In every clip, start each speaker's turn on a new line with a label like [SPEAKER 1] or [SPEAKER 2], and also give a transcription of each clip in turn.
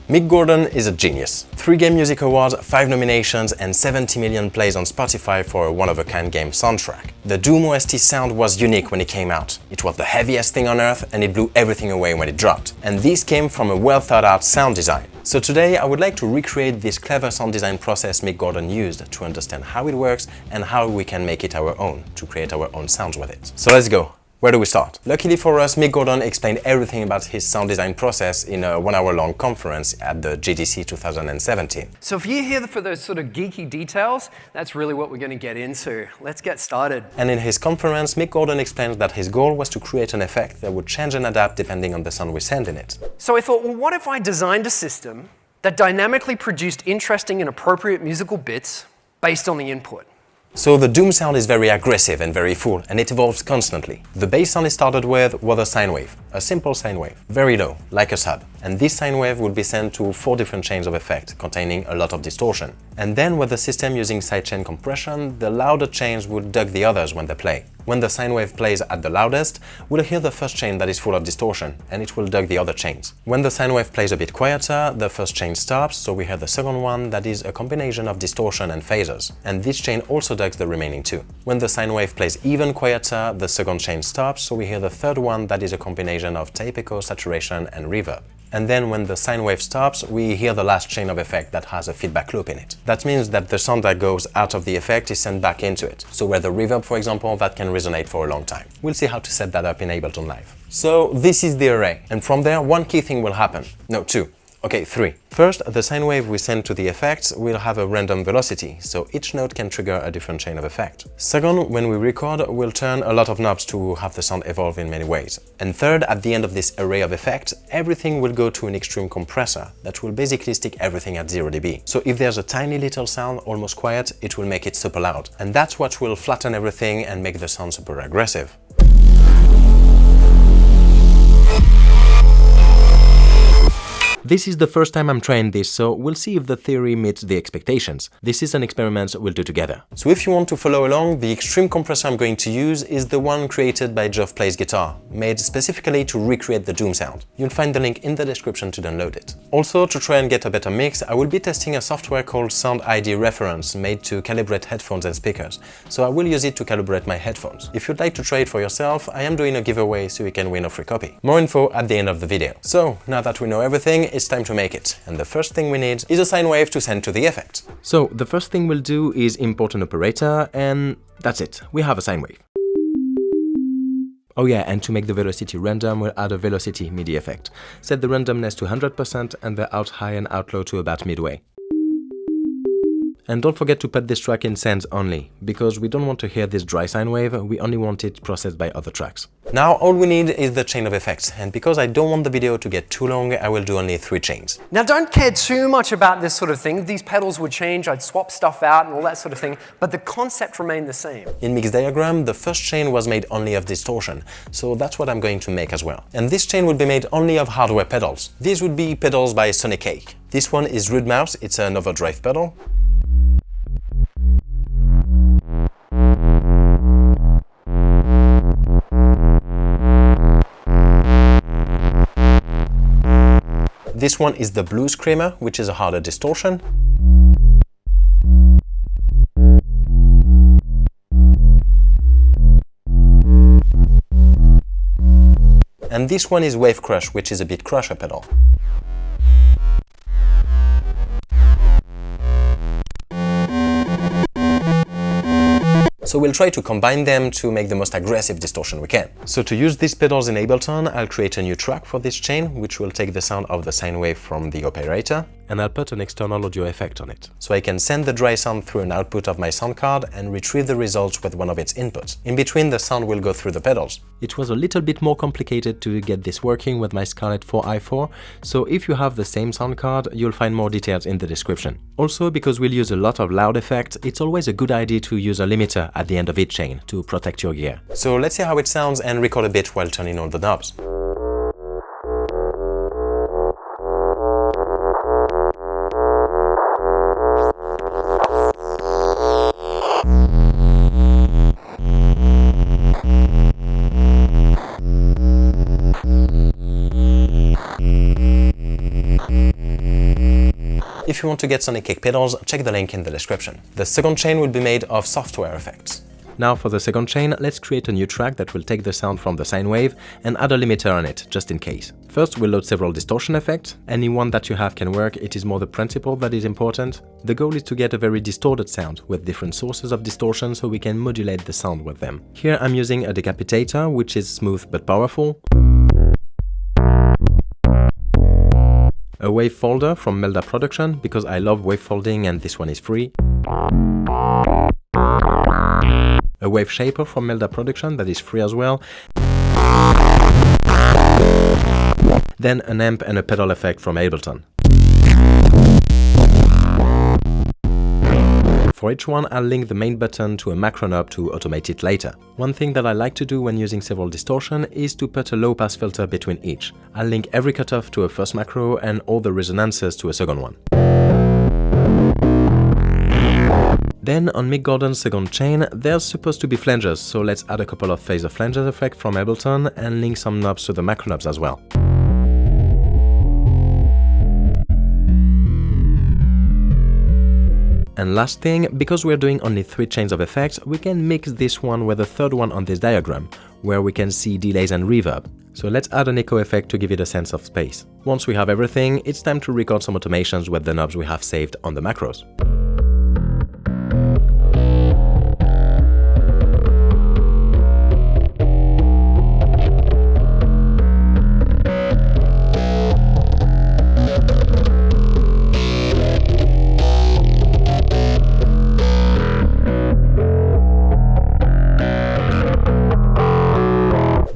[SPEAKER 1] Mick Gordon is a genius. 3 Game Music Awards, 5 nominations and 70 million plays on Spotify for a one-of-a-kind game soundtrack. The Doom OST sound was unique when it came out. It was the heaviest thing on earth and it blew everything away when it dropped. And this came from a well-thought-out sound design. So today I would like to recreate this clever sound design process Mick Gordon used to understand how it works and how we can make it our own, to create our own sounds with it. So let's go. Where do we start? Luckily for us, Mick Gordon explained everything about his sound design process in a 1-hour-long conference at the GDC 2017.
[SPEAKER 2] So if you're here for those sort of geeky details, that's really what we're going to get into. Let's get started.
[SPEAKER 1] And in his conference, Mick Gordon explained that his goal was to create an effect that would change and adapt depending on the sound we send in it.
[SPEAKER 2] So I thought, well, what if I designed a system that dynamically produced interesting and appropriate musical bits based on the input?
[SPEAKER 1] So the Doom sound is very aggressive and very full, and it evolves constantly. The bass sound it started with was a sine wave, a simple sine wave, very low, like a sub. And this sine wave would be sent to 4 different chains of effect, containing a lot of distortion. And then with the system using sidechain compression, the louder chains would duck the others when they play. When the sine wave plays at the loudest, we'll hear the first chain that is full of distortion, and it will duck the other chains. When the sine wave plays a bit quieter, the first chain stops, so we hear the second one that is a combination of distortion and phasers. And this chain also ducks the remaining 2. When the sine wave plays even quieter, the second chain stops, so we hear the third one that is a combination of tape echo, saturation and reverb. And then when the sine wave stops, we hear the last chain of effect that has a feedback loop in it. That means that the sound that goes out of the effect is sent back into it. So where the reverb, for example, that can resonate for a long time. We'll see how to set that up in Ableton Live. So this is the array. And from there, one key thing will happen. No, 2. Okay, 3. First, the sine wave we send to the effects will have a random velocity, so each note can trigger a different chain of effect. Second, when we record, we'll turn a lot of knobs to have the sound evolve in many ways. And third, at the end of this array of effects, everything will go to an extreme compressor that will basically stick everything at 0 dB. So if there's a tiny little sound, almost quiet, it will make it super loud. And that's what will flatten everything and make the sound super aggressive. This is the first time I'm trying this, so we'll see if the theory meets the expectations. This is an experiment we'll do together. So if you want to follow along, the extreme compressor I'm going to use is the one created by Geoff Play's guitar, made specifically to recreate the Doom sound. You'll find the link in the description to download it. Also, to try and get a better mix, I will be testing a software called Sound ID Reference, made to calibrate headphones and speakers. So I will use it to calibrate my headphones. If you'd like to try it for yourself, I am doing a giveaway so you can win a free copy. More info at the end of the video. So, now that we know everything, it's time to make it, and the first thing we need is a sine wave to send to the effect. So the first thing we'll do is import an operator, and that's it, we have a sine wave. Oh yeah, and to make the velocity random, we'll add a velocity MIDI effect. Set the randomness to 100% and the out high and out low to about midway. And don't forget to put this track in sends only, because we don't want to hear this dry sine wave, we only want it processed by other tracks. Now all we need is the chain of effects, and because I don't want the video to get too long, I will do only 3 chains.
[SPEAKER 2] Now don't care too much about this sort of thing. These pedals would change, I'd swap stuff out and all that sort of thing, but the concept remained the same.
[SPEAKER 1] In Mick's diagram, the first chain was made only of distortion, so that's what I'm going to make as well. And this chain would be made only of hardware pedals. These would be pedals by Sonic Cake. This one is Rude Mouse, it's an overdrive pedal. This one is the Blue Screamer, which is a harder distortion. And this one is Wave Crush, which is a bit crusher pedal. So we'll try to combine them to make the most aggressive distortion we can. So to use these pedals in Ableton, I'll create a new track for this chain, which will take the sound of the sine wave from the operator, and I'll put an external audio effect on it. So I can send the dry sound through an output of my sound card and retrieve the results with one of its inputs. In between, the sound will go through the pedals. It was a little bit more complicated to get this working with my SCARLETT 4i4, so if you have the same sound card, you'll find more details in the description. Also, because we'll use a lot of loud effects, it's always a good idea to use a limiter at the end of each chain to protect your gear. So let's see how it sounds and record a bit while turning all the knobs. If you want to get sonic kick pedals, check the link in the description. The second chain will be made of software effects. Now for the second chain, let's create a new track that will take the sound from the sine wave and add a limiter on it, just in case. First, we'll load several distortion effects. Any one that you have can work, it is more the principle that is important. The goal is to get a very distorted sound with different sources of distortion so we can modulate the sound with them. Here I'm using a decapitator, which is smooth but powerful. A wave folder from Melda Production, because I love wave folding and this one is free. A wave shaper from Melda Production that is free as well. Then an amp and a pedal effect from Ableton. For each one, I'll link the main button to a macro knob to automate it later. One thing that I like to do when using several distortion is to put a low pass filter between each. I'll link every cutoff to a first macro and all the resonances to a second one. Then on Mick Gordon's second chain, there's supposed to be flanges, so let's add a couple of phaser flanges effect from Ableton and link some knobs to the macro knobs as well. And last thing, because we're doing only 3 chains of effects, we can mix this one with the third one on this diagram, where we can see delays and reverb. So let's add an echo effect to give it a sense of space. Once we have everything, it's time to record some automations with the knobs we have saved on the macros.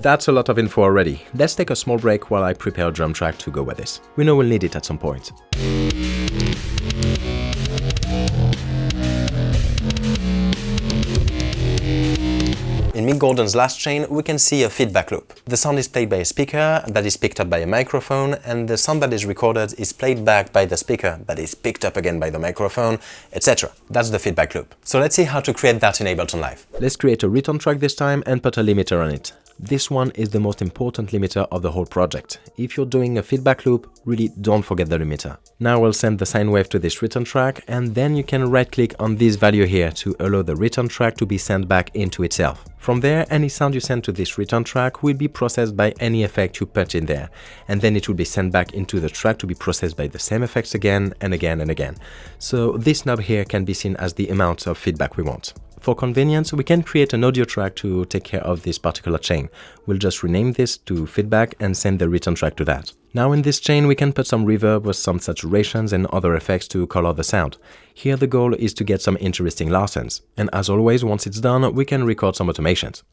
[SPEAKER 1] That's a lot of info already. Let's take a small break while I prepare a drum track to go with this. We know we'll need it at some point. In Mick Gordon's last chain, we can see a feedback loop. The sound is played by a speaker that is picked up by a microphone, and the sound that is recorded is played back by the speaker that is picked up again by the microphone, etc. That's the feedback loop. So let's see how to create that in Ableton Live. Let's create a return track this time and put a limiter on it. This one is the most important limiter of the whole project. If you're doing a feedback loop, really don't forget the limiter. Now we'll send the sine wave to this return track, and then you can right-click on this value here to allow the return track to be sent back into itself. From there, any sound you send to this return track will be processed by any effect you put in there, and then it will be sent back into the track to be processed by the same effects again and again and again. So this knob here can be seen as the amount of feedback we want. For convenience, we can create an audio track to take care of this particular chain. We'll just rename this to feedback and send the return track to that. Now in this chain, we can put some reverb with some saturations and other effects to color the sound. Here the goal is to get some interesting larcens. And as always, once it's done, we can record some automations.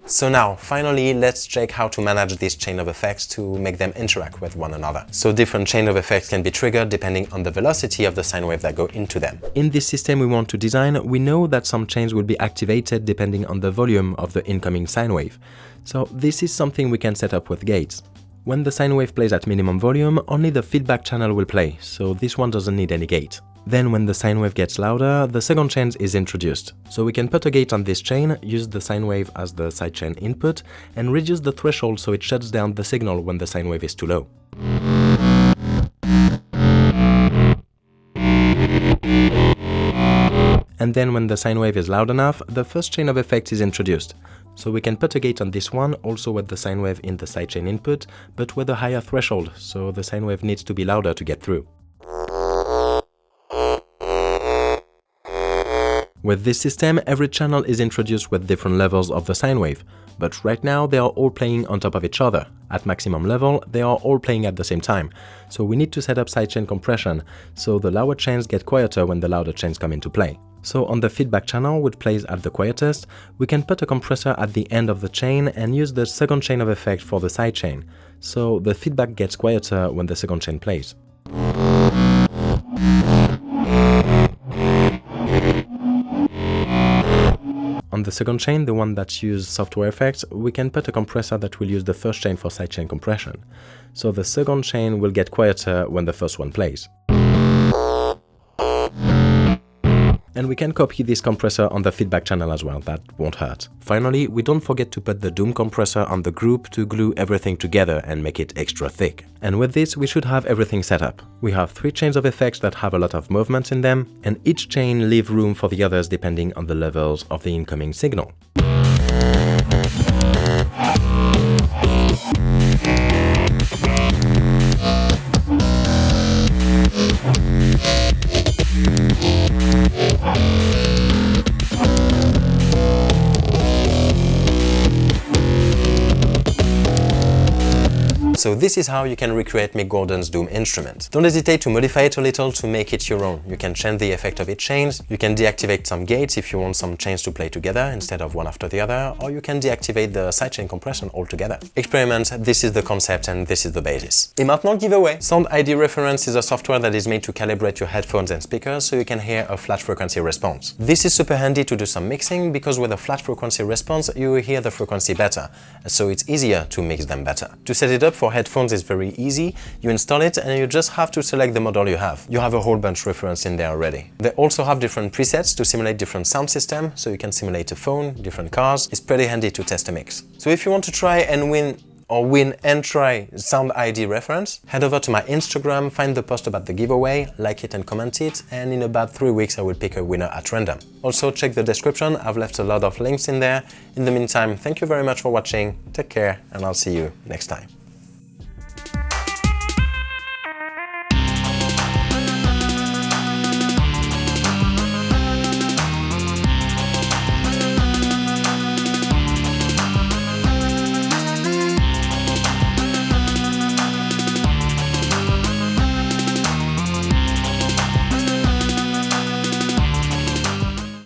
[SPEAKER 1] So now, finally, let's check how to manage this chain of effects to make them interact with one another. So different chain of effects can be triggered depending on the velocity of the sine wave that go into them. In this system we want to design, we know that some chains will be activated depending on the volume of the incoming sine wave. So this is something we can set up with gates. When the sine wave plays at minimum volume, only the feedback channel will play, so this one doesn't need any gate. Then when the sine wave gets louder, the second chain is introduced. So we can put a gate on this chain, use the sine wave as the sidechain input, and reduce the threshold so it shuts down the signal when the sine wave is too low. And then when the sine wave is loud enough, the first chain of effects is introduced. So we can put a gate on this one, also with the sine wave in the sidechain input, but with a higher threshold, so the sine wave needs to be louder to get through. With this system, every channel is introduced with different levels of the sine wave, but right now they are all playing on top of each other. At maximum level, they are all playing at the same time, so we need to set up sidechain compression, so the lower chains get quieter when the louder chains come into play. So on the feedback channel, which plays at the quietest, we can put a compressor at the end of the chain and use the second chain of effect for the sidechain, so the feedback gets quieter when the second chain plays. On the second chain, the one that uses software effects, we can put a compressor that will use the first chain for sidechain compression. So the second chain will get quieter when the first one plays. And we can copy this compressor on the feedback channel as well, that won't hurt. Finally, we don't forget to put the Doom compressor on the group to glue everything together and make it extra thick. And with this, we should have everything set up. We have 3 chains of effects that have a lot of movements in them, and each chain leaves room for the others depending on the levels of the incoming signal. So this is how you can recreate Mick Gordon's Doom instrument. Don't hesitate to modify it a little to make it your own. You can change the effect of its chains, you can deactivate some gates if you want some chains to play together instead of one after the other, or you can deactivate the sidechain compression altogether. Experiment, this is the concept and this is the basis. Et maintenant le giveaway. Sound ID Reference is a software that is made to calibrate your headphones and speakers so you can hear a flat frequency response. This is super handy to do some mixing because with a flat frequency response you will hear the frequency better, so it's easier to mix them better. To set it up for headphones is very easy. You install it and you just have to select the model you have. You have a whole bunch reference in there already. They also have different presets to simulate different sound systems, so you can simulate a phone, different cars. It's pretty handy to test a mix. So if you want to try and win and try Sound ID Reference, head over to my Instagram, find the post about the giveaway, like it and comment it, and in about 3 weeks I will pick a winner at random. Also check the description, I've left a lot of links in there. In the meantime, thank you very much for watching, take care, and I'll see you next time.